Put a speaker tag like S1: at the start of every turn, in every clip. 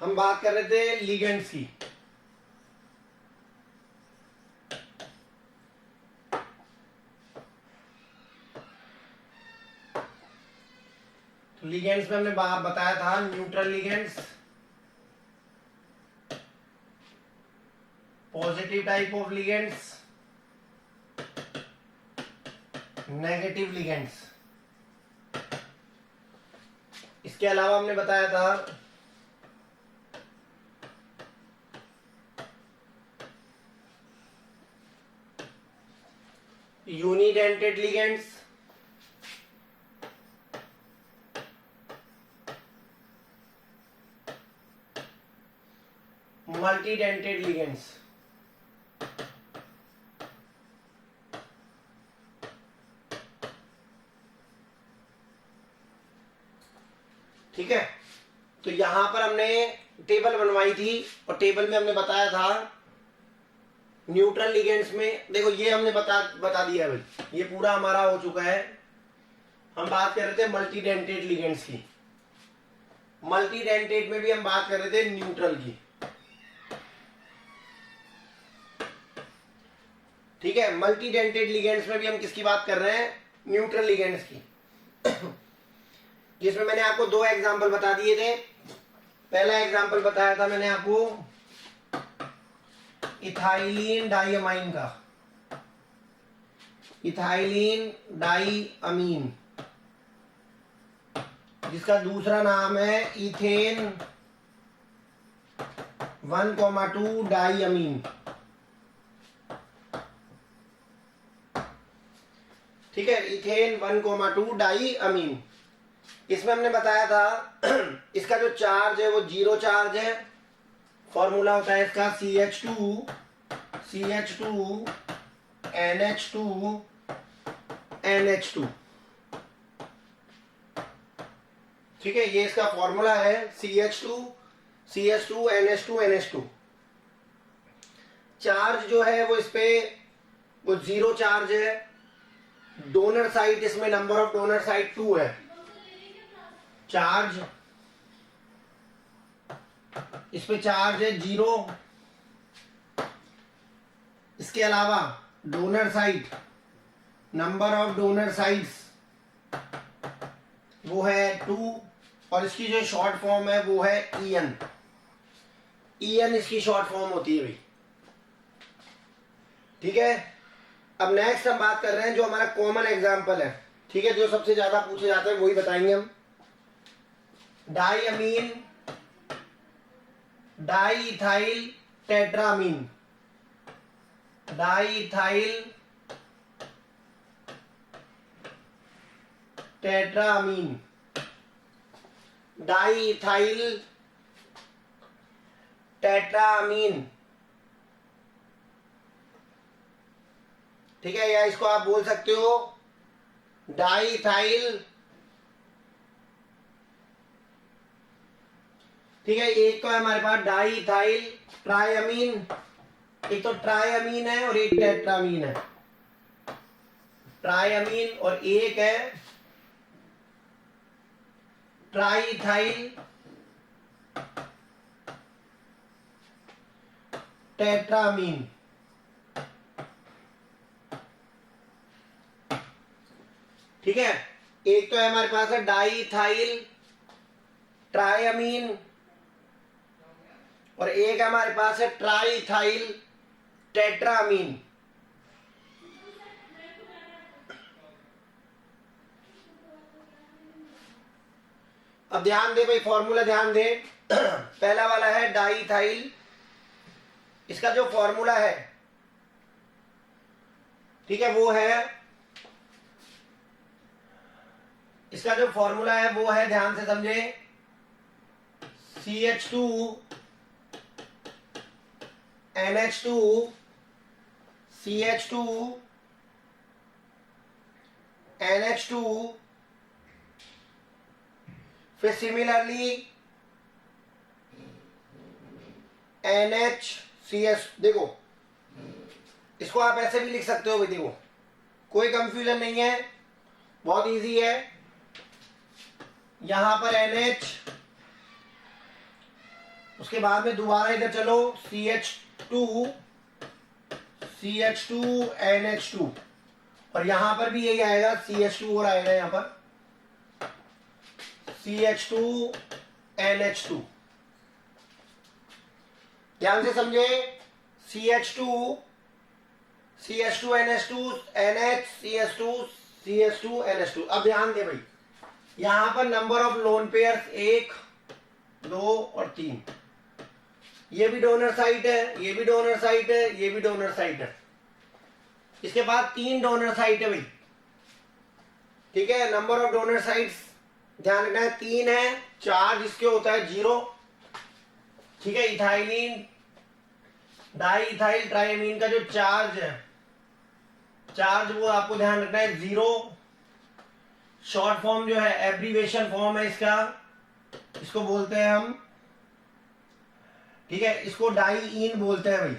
S1: हम बात कर रहे थे लिगेंड्स की। तो लिगेंड्स में हमने बताया था neutral ligands, positive type of ligands, negative ligands. इसके अलावा हमने बताया था यूनिडेंटेड लिगेंड्स, मल्टीडेंटेड लिगेंड्स। ठीक है, तो यहां पर हमने टेबल बनवाई थी और टेबल में हमने बताया था न्यूट्रल लिगेंड्स में, देखो ये हमने बता दिया भाई, ये पूरा हमारा हो चुका है। हम बात कर रहे थे मल्टीडेंटेड लिगेंड्स की, मल्टीडेंटेड में भी हम बात कर रहे थे न्यूट्रल की। ठीक है, मल्टीडेंटेड लिगेंड्स में भी हम किसकी बात कर रहे हैं? न्यूट्रल लिगेंड्स की, जिसमें मैंने आपको दो एग्जांपल बता दिए थे। पहला एग्जांपल बताया था मैंने आपको इथाइलिन डाइअमाइन का, इथाइलिन डाइअमीन, जिसका दूसरा नाम है इथेन 1,2 डाइअमीन। ठीक है, इथेन 1,2 डाइअमीन। इसमें हमने बताया था इसका जो चार्ज है वो 0 चार्ज है। फॉर्मूला होता है इसका CH2 NH2 NH2। ठीक है, ये इसका फॉर्मूला है CH2 NH2 NH2। चार्ज जो है वो इस पे वो 0 चार्ज है। डोनर साइट, इसमें नंबर ऑफ डोनर साइट 2 है। चार्ज इस पे चार्ज है 0। इसके अलावा donor site, number of donor sites वो है 2, और इसकी जो शॉर्ट फॉर्म है वो है EN इसकी शॉर्ट फॉर्म होती है भाई। ठीक है, अब नेक्स्ट हम बात कर रहे हैं जो हमारा कॉमन एग्जांपल है। ठीक है, जो सबसे ज्यादा पूछे जाते हैं वही बताएंगे हम। Diamine diethyl tetramine, diethyl tetramine, diethyl tetramine. ठीक है, या इसको आप बोल सकते हो डाइइथाइल। ठीक है, एक तो है हमारे पास डाइइथाइल ट्राइअमीन, एक तो ट्राइअमीन है और एक टेट्रामीन है। ट्राइअमीन और एक है ट्राइइथाइल टेट्रामीन। ठीक है, एक तो है हमारे पास है डाइइथाइल ट्राइअमीन और एक हमारे पास है ट्राइइथाइल टेट्रामीन। अब ध्यान दे भाई, फॉर्मूला ध्यान दे। पहला वाला है डाइइथाइल, इसका जो फॉर्मूला है, ठीक है, वो है, इसका जो फॉर्मूला है वो है, ध्यान से समझे, CH2 NH2 CH2 NH2, फिर सिमिलरली NHCS। देखो, इसको आप ऐसे भी लिख सकते हो भाई, देखो कोई कंफ्यूजन नहीं है, बहुत इजी है। यहां पर NH, उसके बाद में दोबारा इधर चलो CH2 NH2 और यहां पर भी यही आएगा CH2 और आएगा यहां पर CH2 NH2। ध्यान से समझे, CH2 NH2 NH CH2 NH2। अब ध्यान दे भाई, यहां पर नंबर ऑफ लोन पेयर्स 1 2 और 3, ये भी डोनर साइट है, ये भी डोनर साइट है, ये भी डोनर साइट है। इसके बाद 3 डोनर साइट है भाई, ठीक है। नंबर ऑफ डोनर साइट्स ध्यान रखना है 3 है। चार्ज इसके होता है 0, ठीक है। इथाइलिन डाई इथाइल ट्राइमीन का जो चार्ज है, चार्ज वो आपको ध्यान रखना है 0। शॉर्ट फॉर्म जो है, एब्रीवेशन फॉर्म है इसका, इसको बोलते हैं हम, ठीक है, इसको डाईइन बोलते हैं भाई,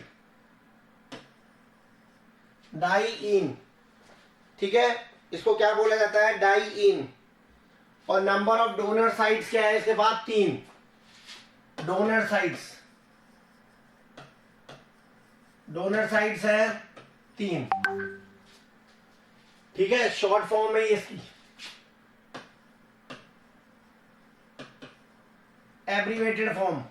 S1: डाईइन, ठीक है। इसको क्या बोला जाता है, डाईइन। और नंबर ऑफ डोनर साइट्स क्या है इसके बाद 3 डोनर साइट्स, डोनर साइट्स है 3, ठीक है। शॉर्ट फॉर्म है इसकी, एब्रीवेटेड फॉर्म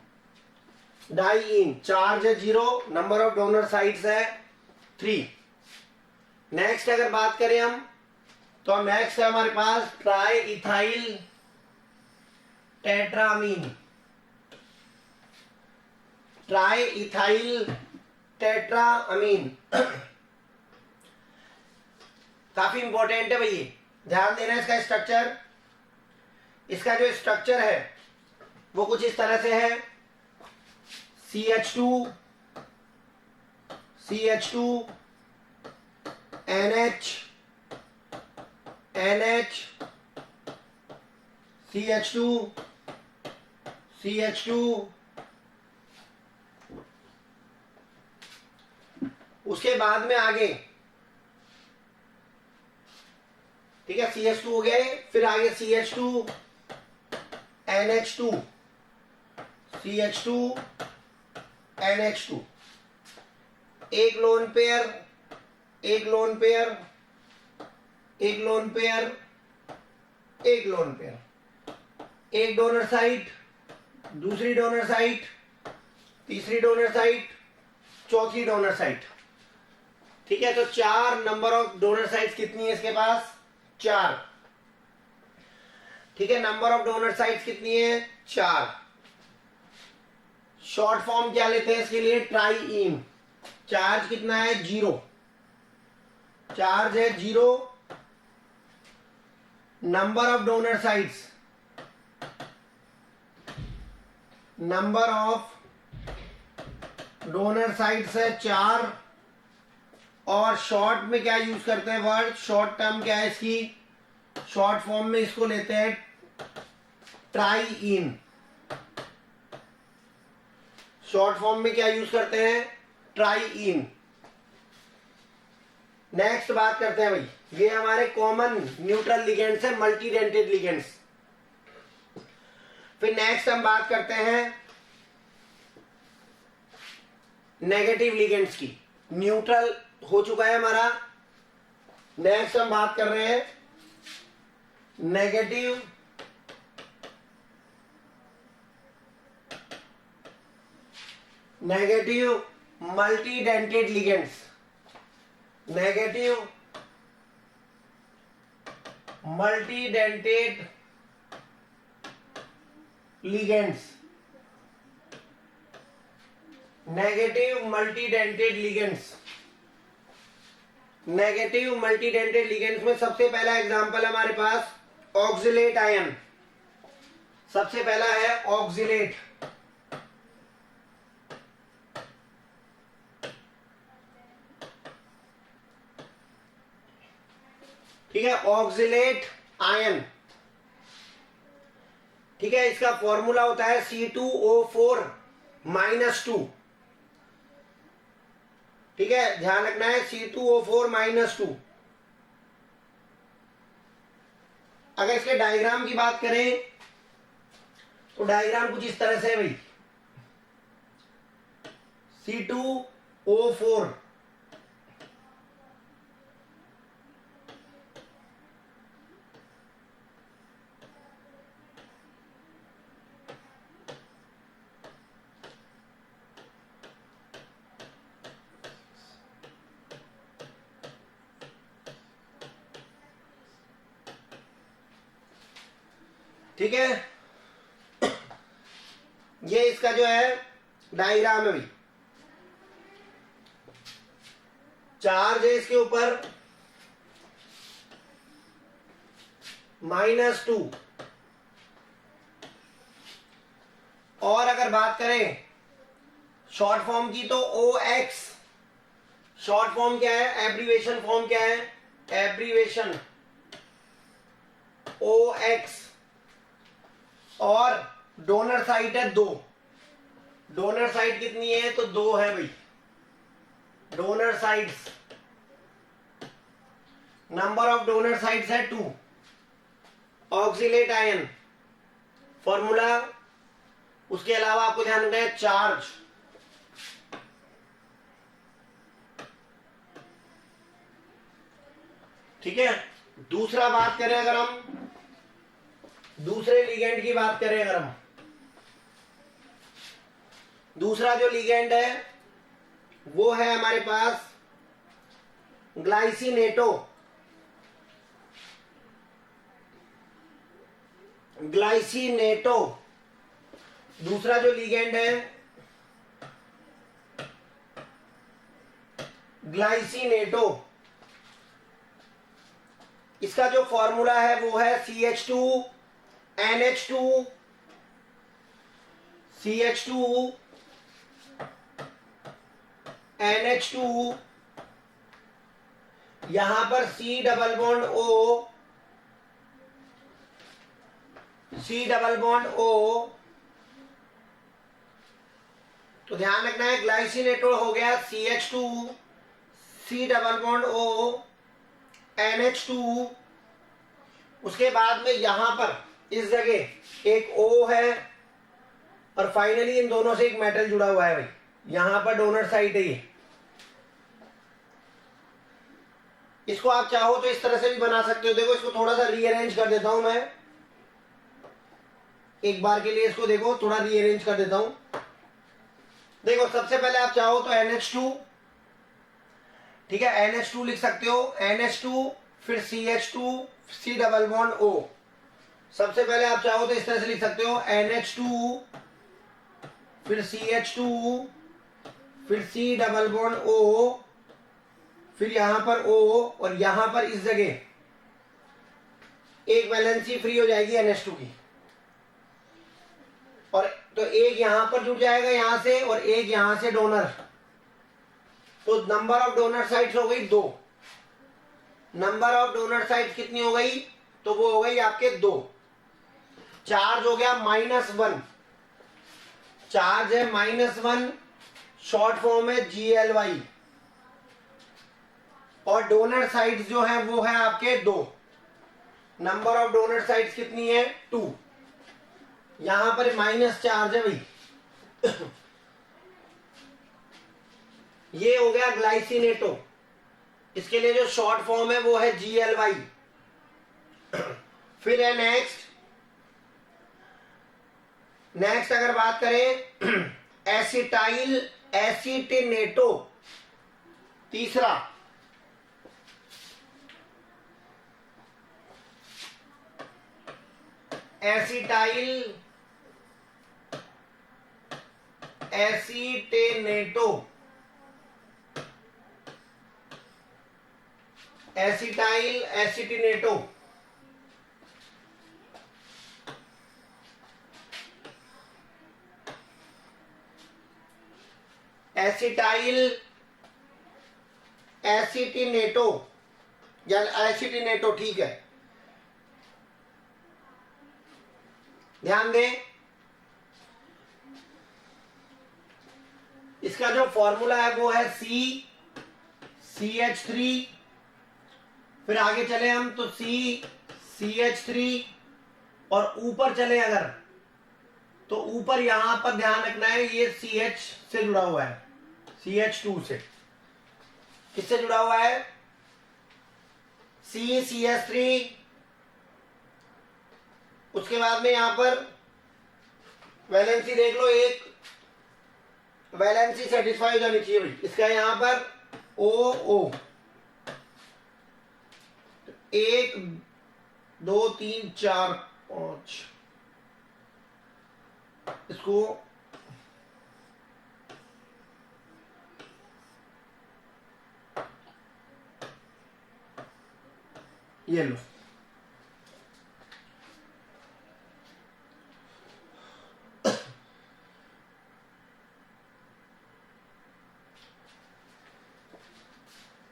S1: डाईइन। चार्ज है 0, नंबर ऑफ डोनर साइट्स है 3। नेक्स्ट अगर बात करें हम, तो नेक्स्ट है हमारे पास triethyl tetramine, triethyl tetramine. काफी इंपॉर्टेंट है भैया, ध्यान देना इसका स्ट्रक्चर। इसका जो स्ट्रक्चर है वो कुछ इस तरह से है, CH2 NH CH2 उसके बाद में आगे, ठीक है, CH2 हो गया, फिर आगे CH2 NH2 एक लोन पेयर, एक लोन पेयर, एक लोन पेयर, एक लोन पेयर, एक डोनर साइट, दूसरी डोनर साइट, तीसरी डोनर साइट, चौथी डोनर साइट, ठीक है। तो 4 नंबर ऑफ डोनर साइट्स कितनी है इसके पास, 4, ठीक है। नंबर ऑफ डोनर साइट्स कितनी है, 4। शॉर्ट फॉर्म क्या लेते हैं इसके लिए, ट्राईइन। चार्ज कितना है, 0, चार्ज है 0। Number of donor sites, number of donor sites है 4। और शॉर्ट में क्या यूज करते हैं वर्ड, शॉर्ट टर्म क्या है इसकी, शॉर्ट फॉर्म में इसको लेते हैं ट्राईइन। शॉर्ट फॉर्म में क्या यूज करते हैं, ट्राईइन। नेक्स्ट बात करते हैं भाई, ये हमारे कॉमन न्यूट्रल लिगेंड्स है, मल्टीडेंटेड लिगेंड्स। फिर नेक्स्ट हम बात करते हैं नेगेटिव लिगेंड्स की। न्यूट्रल हो चुका है हमारा, नेक्स्ट हम बात कर रहे हैं negative मल्टीडेंटेड ligands, negative मल्टीडेंटेड ligands, negative मल्टीडेंटेड ligands. Negative मल्टीडेंटेड ligands में सबसे पहला एग्जांपल हमारे पास ऑक्सिलेट आयन, सबसे पहला है ऑक्सिलेट, ठीक है, ऑक्सिलेट आयन, ठीक है। इसका फॉर्मूला होता है C2O4-2, ठीक है, ध्यान रखना है C2O4-2। अगर इसके डायग्राम की बात करें तो डायग्राम कुछ इस तरह से है भाई, C2O4, ठीक है। ये इसका जो है डायग्राम है भाई, चार्ज है इसके ऊपर -2, और अगर बात करें शॉर्ट फॉर्म की तो OX, शॉर्ट फॉर्म क्या है, एब्रीवेशन फॉर्म क्या है, एब्रीवेशन OX, और डोनर साइट है 2, डोनर साइट कितनी है, तो 2 है भाई, donor sites, number of donor sites है 2, ऑक्सिलेट आयन फॉर्मूला, उसके अलावा आपको ध्यान रखना है चार्ज, ठीक है। दूसरा बात करें अगर हम, दूसरे लिगेंड की बात करें अगर हम, दूसरा जो लिगेंड है वो है हमारे पास ग्लाइसिनेटो, ग्लाइसिनेटो दूसरा जो लिगेंड है, ग्लाइसिनेटो, इसका जो फॉर्मूला है वो है CH2NH2, CH2NH2, यहां पर C double bond O, C double bond O, तो ध्यान रखना है ग्लाइसिनेटो हो गया CH2, C double bond O, NH2, उसके बाद में यहां पर इस जगह एक O है, और फाइनली इन दोनों से एक मेटल जुड़ा हुआ है भाई, यहां पर डोनर साइट है ये। इसको आप चाहो तो इस तरह से भी बना सकते हो, देखो इसको थोड़ा सा रीअरेंज कर देता हूं मैं, एक बार के लिए इसको देखो थोड़ा रीअरेंज कर देता हूं। देखो सबसे पहले आप चाहो तो NH2, ठीक है, NH2 लिख सकते हो, NH2 फिर CH2 C double bond O, सबसे पहले आप चाहो तो इस तरह से लिख सकते हो NH2 फिर CH2 फिर C डबल बॉन्ड O, फिर यहां पर O, और यहां पर इस जगह एक वैलेंसी फ्री हो जाएगी NH2 की, और तो एक यहां पर जुड़ जाएगा यहां से, और एक यहां से डोनर, तो नंबर ऑफ डोनर साइट्स हो गई 2, नंबर ऑफ डोनर साइट्स कितनी हो गई, तो वो हो गई आपके 2, चार्ज हो गया -1, चार्ज है -1, शॉर्ट फॉर्म है GLY, और डोनर साइट्स जो है वो है आपके 2, नंबर ऑफ डोनर साइट्स कितनी है 2, यहां पर माइनस चार्ज है भाई। ये हो गया ग्लाइसिनेटो, इसके लिए जो शॉर्ट फॉर्म है वो है GLY। फिर है नेक्स्ट अगर बात करें एसिटाइल एसिटिनेटो, तीसरा एसिटाइल एसिटेनेटो, एसिटाइल एसिटिनेटो, एसिटाइल एसिटिनेटो या एसिटिनेटो, ठीक है, ध्यान दें इसका जो फॉर्मूला है वो है CH3, फिर आगे चले हम तो CH3, और ऊपर चले अगर तो ऊपर यहां पर ध्यान रखना है ये CH से जुड़ा हुआ है, CH2 से। किससे जुड़ा हुआ है? CH3। उसके बाद में यहां पर वैलेंसी देख लो, एक वैलेंसी सेटिस्फाई हो जानी चाहिए भाई। इसका यहां पर OO 1 2 3 4 5, इसको ये लो,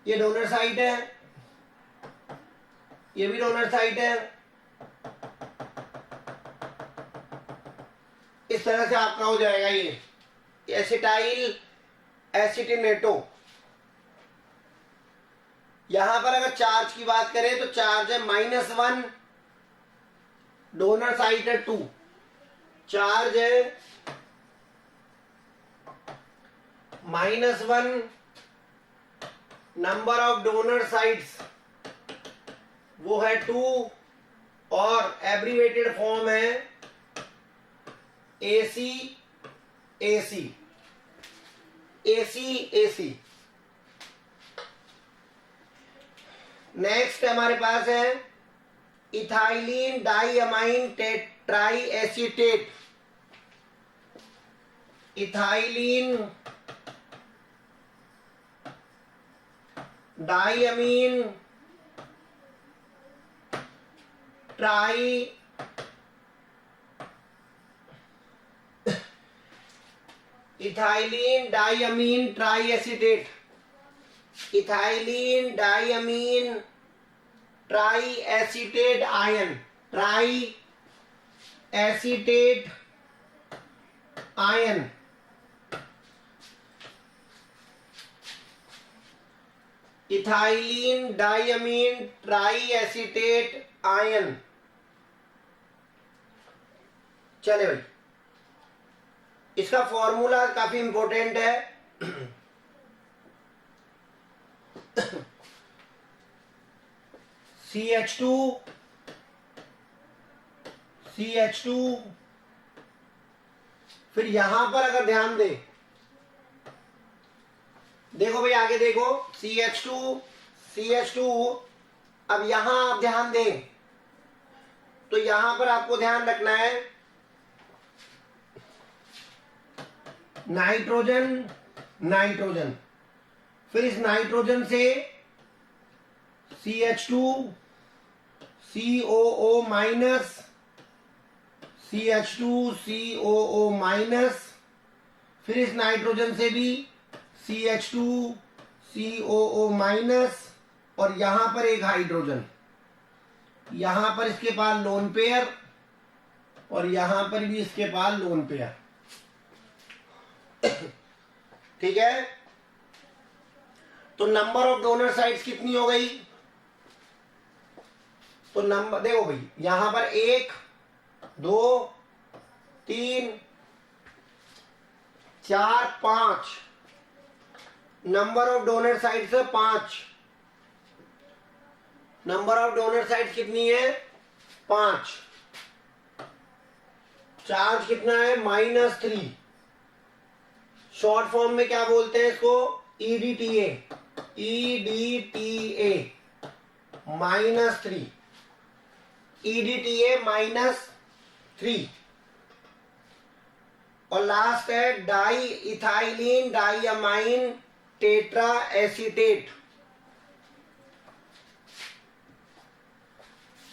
S1: ये डोनर साइट है, ये भी डोनर साइट है। इस तरह से आपका हो जाएगा ये एसिटाइल एसिटिनेटो। यहां पर अगर चार्ज की बात करें तो चार्ज है -1, डोनर साइट है 2, चार्ज है -1, नंबर ऑफ डोनर साइट्स वो है 2, और एब्रीवेटेड फॉर्म है AC AC AC AC। Next हमारे पास है ethylene diamine triacetate. Ethylene diamine tri ethylene diamine triacetate. Ethylene diamine triacetate ion, triacetate ion. Ethylene diamine triacetate ion. चले भाई, इसका formula काफी important है। CH2 फिर यहां पर अगर ध्यान दे, देखो भाई आगे देखो, CH2 अब यहां आप ध्यान दें तो यहां पर आपको ध्यान रखना है नाइट्रोजन नाइट्रोजन, फिर इस नाइट्रोजन से CH2 COO minus, CH2 COO minus, फिर इस नाइट्रोजन से भी CH2 COO माइनस, और यहां पर एक हाइड्रोजन, यहां पर इसके पास लोन पेयर, और यहां पर भी इसके पास लोन पेयर। ठीक है, तो नंबर ऑफ डोनर साइट्स कितनी हो गई? तो नंबर देखो भाई, यहां पर 1 2 3 4 5, नंबर ऑफ डोनर साइट्स है 5। नंबर ऑफ डोनर साइट्स कितनी है? 5। चार्ज कितना है? -3। शॉर्ट फॉर्म में क्या बोलते हैं इसको? EDTA -3, EDTA -3। और लास्ट है di ethylene diamine tetraacetate.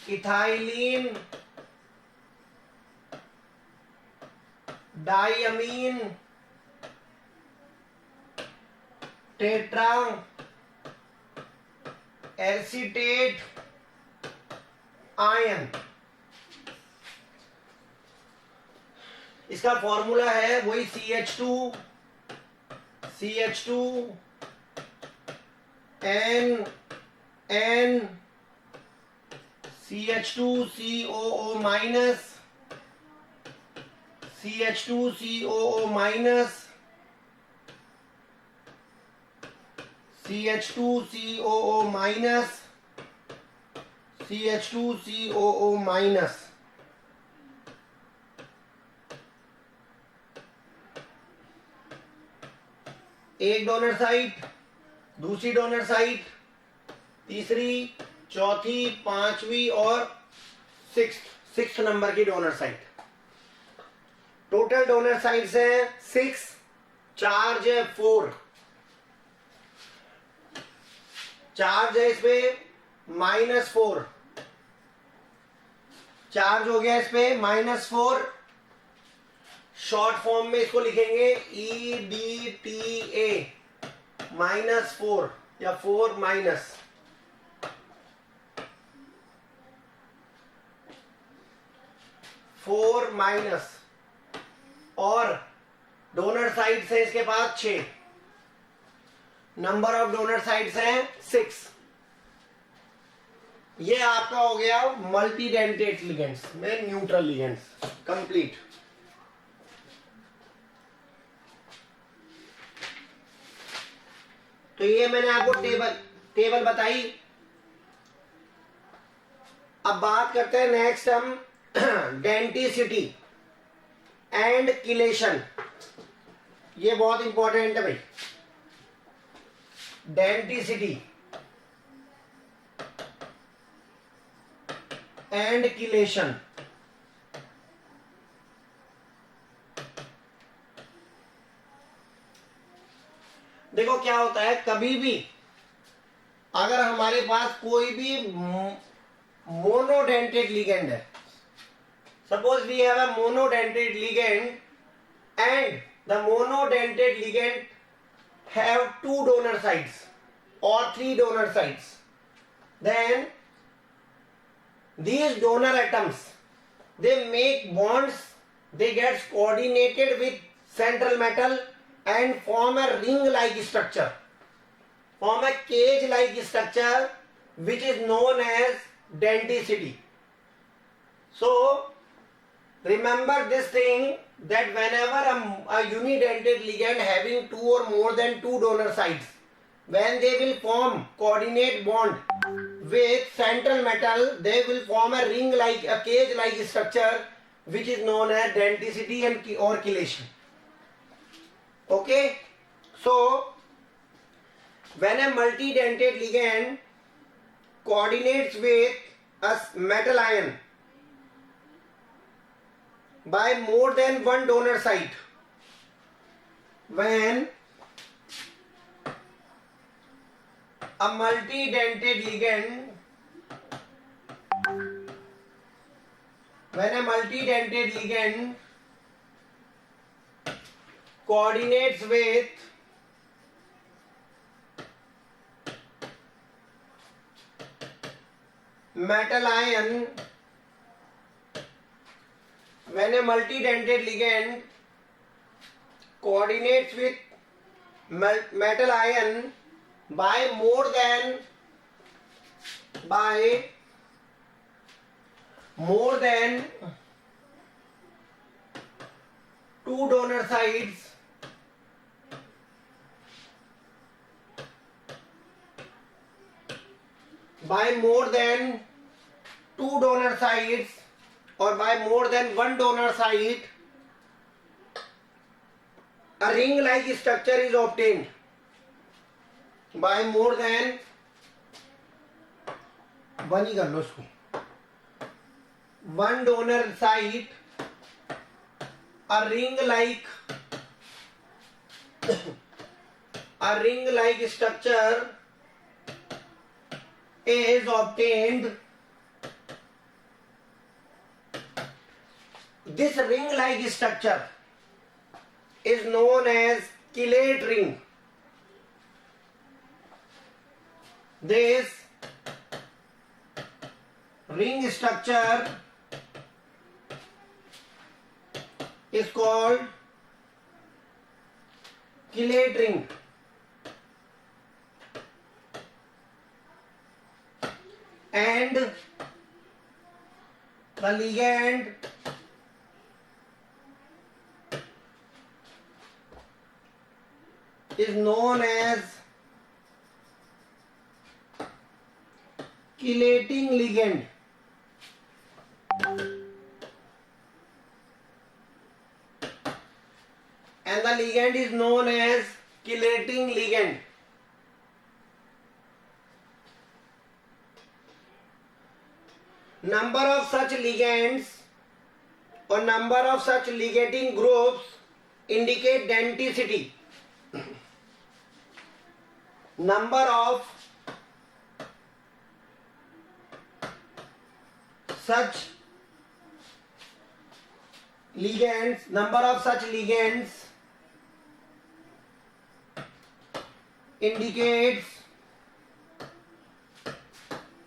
S1: Ethylene diamine tetraacetate ion. इसका फॉर्मूला है वही CH2 N CH2 COO minus, CH2 COO minus, CH2COO minus, CH2COO minus, एक डोनर साइट, दूसरी डोनर साइट, तीसरी, चौथी, पांचवी और सिक्स नंबर की donor site. Total donor sites है 6, चार्ज है 4, चार्ज है इस पे -4, चार्ज हो गया इस पे -4। शॉर्ट फॉर्म में इसको लिखेंगे EDTA -4 या 4 माइनस। और डोनर साइट्स है इसके पास 6, नंबर ऑफ डोनर साइट्स हैं 6। ये आपका हो गया मल्टीडेंटेट लिगेंड्स में न्यूट्रल लिगेंड्स कंप्लीट। तो ये मैंने आपको टेबल बताई। अब बात करते हैं नेक्स्ट हम डेंटिसिटी एंड किलेशन। ये बहुत इंपॉर्टेंट है भाई, डेंटिसिटी एंड किलेशन। देखो क्या होता है, कभी भी अगर हमारे पास कोई भी मोनोडेंटेड लिगेंड है, suppose we have a monodentate ligand and the monodentate ligand have 2 donor sites or 3 donor sites, then these donor atoms, they make bonds, they get coordinated with central metal and form a ring like structure, form a cage like structure which is known as denticity. So remember this thing, that whenever a unidentate ligand having 2 or more than 2 donor sites, when they will form coordinate bond with central metal, they will form a ring like, a cage like structure which is known as denticity and or chelation. Okay, so when a multidentate ligand coordinates with a metal ion by more than one donor site, when a multidentate ligand coordinates with metal ion, when a multidentate ligand coordinates with metal ion by more than 2 donor sites, by more than 2 donor sites or by more than 1 donor site, a ring like structure is obtained. By more than 1 ही कर लो इसको, 1 donor site, a ring like structure is obtained. This ring like structure is known as chelate ring. This ring structure is called chelate ring. And the ligand is known as chelating ligand, and the ligand is known as chelating ligand. Number of such ligands or number of such ligating groups indicate denticity. Number of such ligands indicates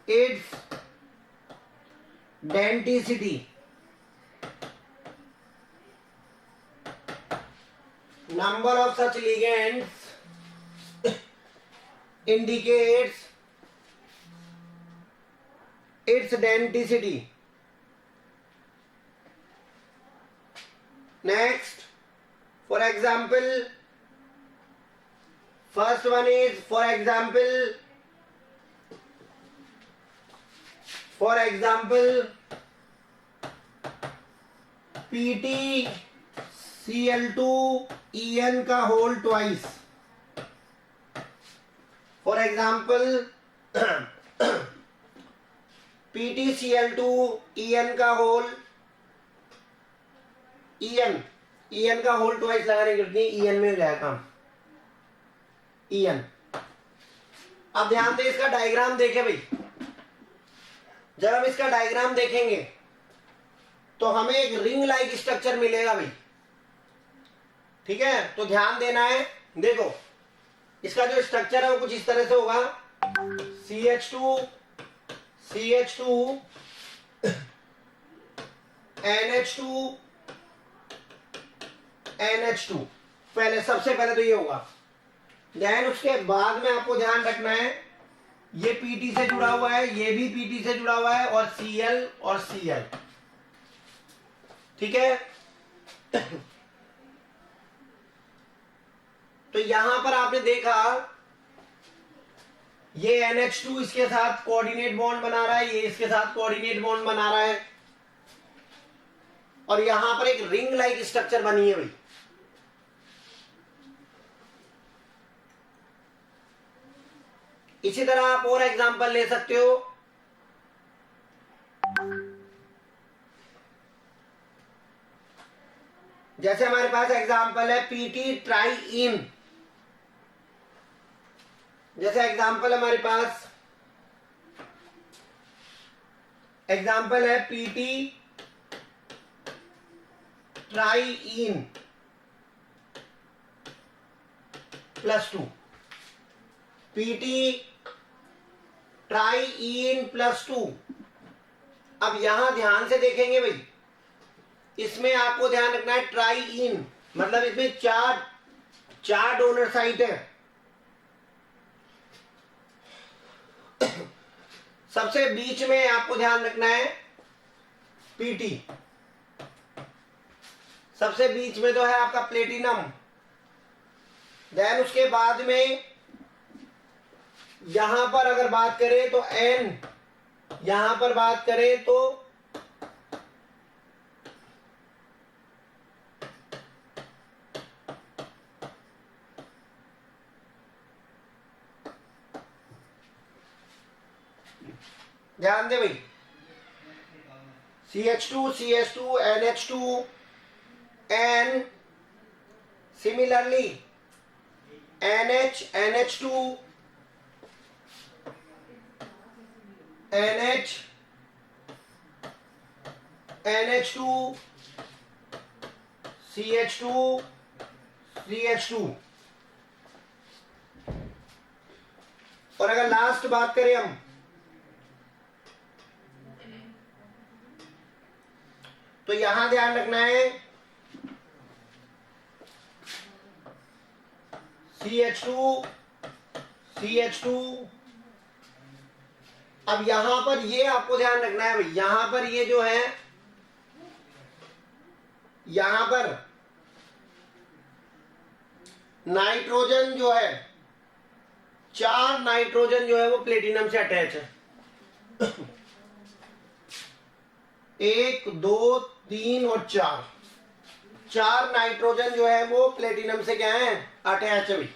S1: its denticity. Number of such ligands indicates its denticity. Next, for example, first one is for example PtCl2En का whole twice. For example PtCl2En का whole En का whole twice लगाने की जरूरत नहीं, En में हो जाएगा काम. En. अब ध्यान दे, इसका डायग्राम देखे भाई. जब हम इसका डायग्राम देखेंगे तो हमें एक रिंग लाइक स्ट्रक्चर मिलेगा भाई. ठीक है, तो ध्यान देना है. देखो इसका जो स्ट्रक्चर है वो कुछ इस तरह से होगा. CH2 NH2 सबसे पहले तो ये होगा. देन उसके बाद में आपको ध्यान रखना है ये Pt से जुड़ा हुआ है, ये भी Pt से जुड़ा हुआ है, और Cl और Cl. ठीक है. तो यहां पर आपने देखा ये NH2 इसके साथ कोऑर्डिनेट बॉन्ड बना रहा है, ये इसके साथ कोऑर्डिनेट बॉन्ड बना रहा है, और यहां पर एक रिंग लाइक स्ट्रक्चर बनी है भाई. इसी तरह आप और एग्जांपल ले सकते हो. जैसे हमारे पास एग्जांपल है Pt ट्राइइन. जैसे एग्जांपल हमारे पास एग्जांपल है Pt ट्राइइन +2. Pt ट्राइइन +2. अब यहां ध्यान से देखेंगे भाई, इसमें आपको ध्यान रखना है ट्राइइन मतलब इसमें चार डोनर साइट है. सबसे बीच में आपको ध्यान रखना है Pt. सबसे बीच में तो है आपका प्लेटिनम. देन उसके बाद में यहां पर अगर बात करें तो N, यहां पर बात करें तो ध्यान दे भाई, CH2 NH2 and similarly NH2 CH2 और अगर लास्ट बात करें हम तो यहां ध्यान रखना है CH2. अब यहां पर ये आपको ध्यान रखना है भाई, यहां पर ये जो है यहां पर नाइट्रोजन जो है, 4 नाइट्रोजन जो है वो प्लेटिनम से अटैच है. 1 2 3 और 4, 4 नाइट्रोजन जो है वो प्लेटिनम से क्या है, अटैच है।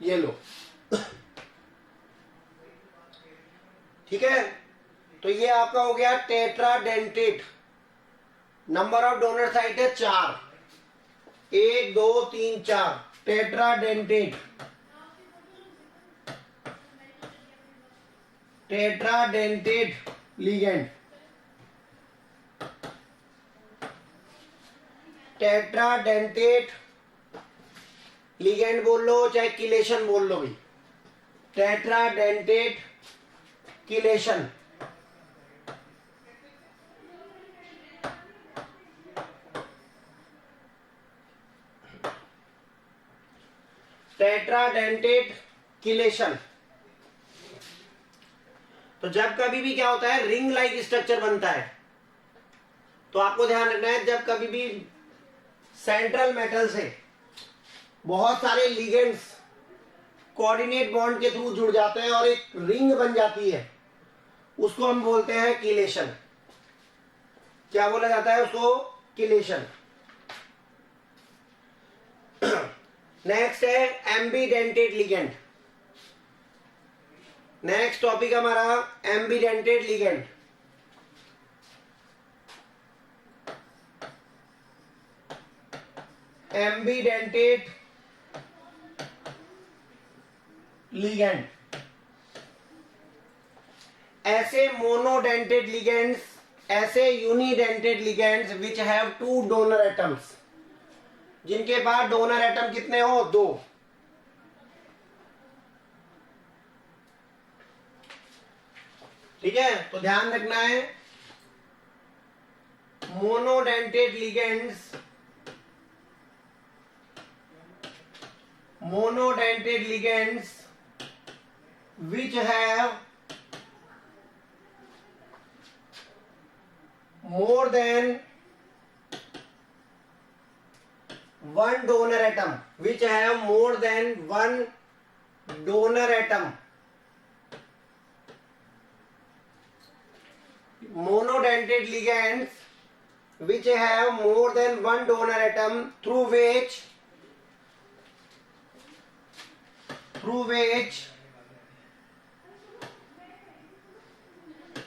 S1: ये लो, ठीक है। तो ये आपका हो गया tetradentate. Number of donor site है 4, 1 2 3 4, tetradentate. Tetradentate ligand, tetradentate ligand बोल लो चाहे किलेशन बोल लो भाई, टेट्राडेंटेट किलेशन। Tetradentate chelation. तो जब कभी भी क्या होता है, रिंग लाइक स्ट्रक्चर बनता है, तो आपको ध्यान रखना है जब कभी भी सेंट्रल मेटल से बहुत सारे लिगेंड्स कोऑर्डिनेट बॉन्ड के थ्रू जुड़ जाते हैं और एक रिंग बन जाती है, उसको हम बोलते हैं किलेशन। क्या बोला जाता है उसको, किलेशन। नेक्स्ट है एम्बीडेंटेड लिगेंड। नेक्स्ट टॉपिक हमारा एम्बीडेंटेड लिगेंड। एम्बीडेंटेड लिगेंड, ऐसे मोनोडेंटेड लिगेंड्स, ऐसे unidentate ligands which have 2 donor atoms, जिनके पास डोनर एटम कितने हो, 2। ठीक है, तो ध्यान रखना है monodentate ligands, monodentate ligands which have more than one donor atom, which have more than one donor atom, monodentate ligands which have more than one donor atom through which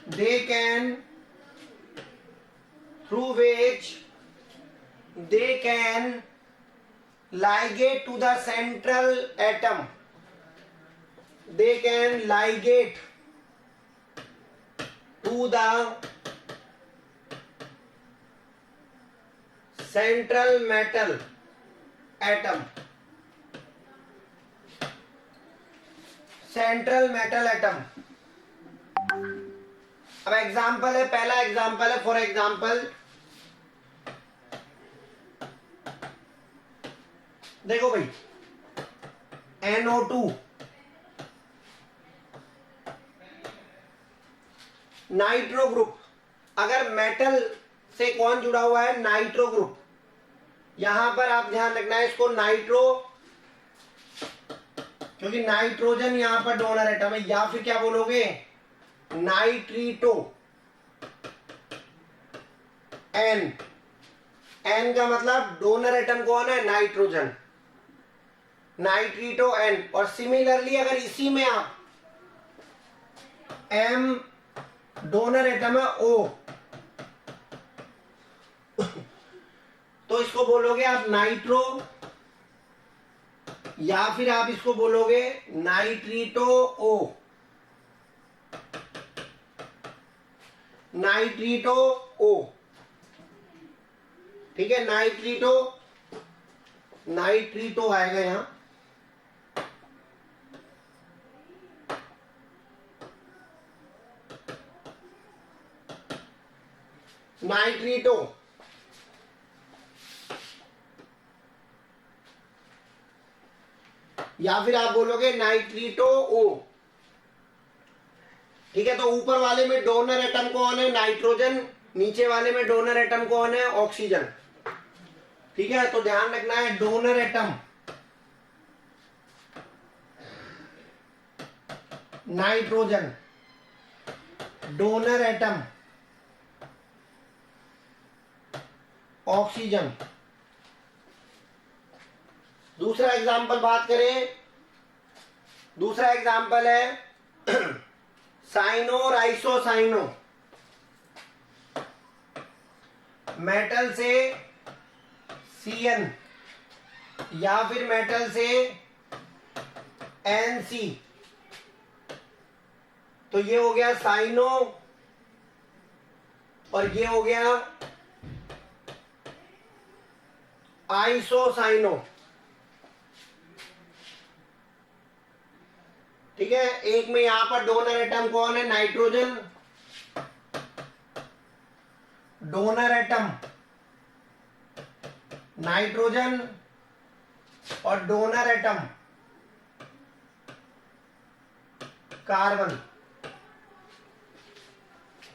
S1: they can ligate to the central atom, they can ligate to the central metal atom, central metal atom. अब example है, पहला example है, for example देखो भाई, NO2 nitro group, अगर metal से कौन जुड़ा हुआ है, नाइट्रो ग्रुप। यहां पर आप ध्यान रखना है इसको नाइट्रो, क्योंकि नाइट्रोजन यहां पर डोनर एटम है, या फिर क्या बोलोगे, नाइट्रीटो। एन का मतलब डोनर एटम कौन है, नाइट्रोजन, नाइट्रीटो एन। और सिमिलरली अगर इसी में आप एम डोनर एटम है ओ, तो इसको बोलोगे आप नाइट्रो, या फिर आप इसको बोलोगे नाइट्रीटो ओ, नाइट्रीटो ओ। ठीक है, नाइट्रीटो आएगा यहां, नाइट्रीटो। या फिर आप बोलोगे नाइट्रीटो ओ। ठीक है, तो ऊपर वाले में डोनर एटम कौन है, नाइट्रोजन, नीचे वाले में डोनर एटम कौन है, ऑक्सीजन। ठीक है, तो ध्यान रखना है donor atom, nitrogen, donor atom, oxygen. दूसरा एग्जाम्पल बात करें, दूसरा एग्जाम्पल है साइनो और आइसोसाइनो। मेटल से Cn या फिर मेटल से Nc, तो ये हो गया साइनो और ये हो गया आइसोसाइनो। ठीक है, एक में यहां पर डोनर एटम कौन है, नाइट्रोजन, डोनर एटम नाइट्रोजन और डोनर एटम कार्बन।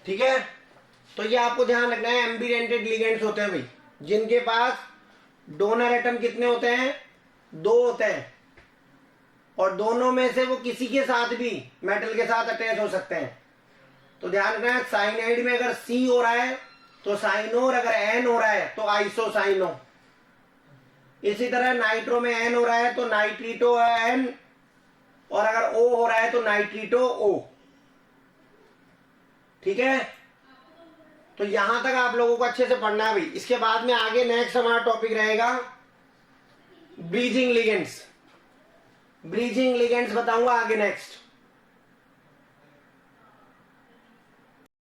S1: ठीक है, तो ये आपको ध्यान रखना है, एम्बिडेंटेड लिगेंड्स होते हैं भाई, जिनके पास डोनर एटम कितने होते हैं, 2 होते हैं, और दोनों में से वो किसी के साथ भी मेटल के साथ अटैच हो सकते हैं। तो ध्यान रखना है, साइनाइड में अगर C हो रहा है तो साइनो, और अगर N हो रहा है तो आइसोसाइनो। इसी तरह नाइट्रो में N हो रहा है तो नाइट्रीटो N, और अगर O हो रहा है तो नाइट्रीटो O। ठीक है, तो यहां तक आप लोगों को अच्छे से पढ़ना है भाई। इसके बाद में आगे नेक्स्ट हमारा टॉपिक रहेगा ब्रीजिंग लिगेंड्स। ब्रीजिंग लिगेंड्स बताऊंगा आगे नेक्स्ट।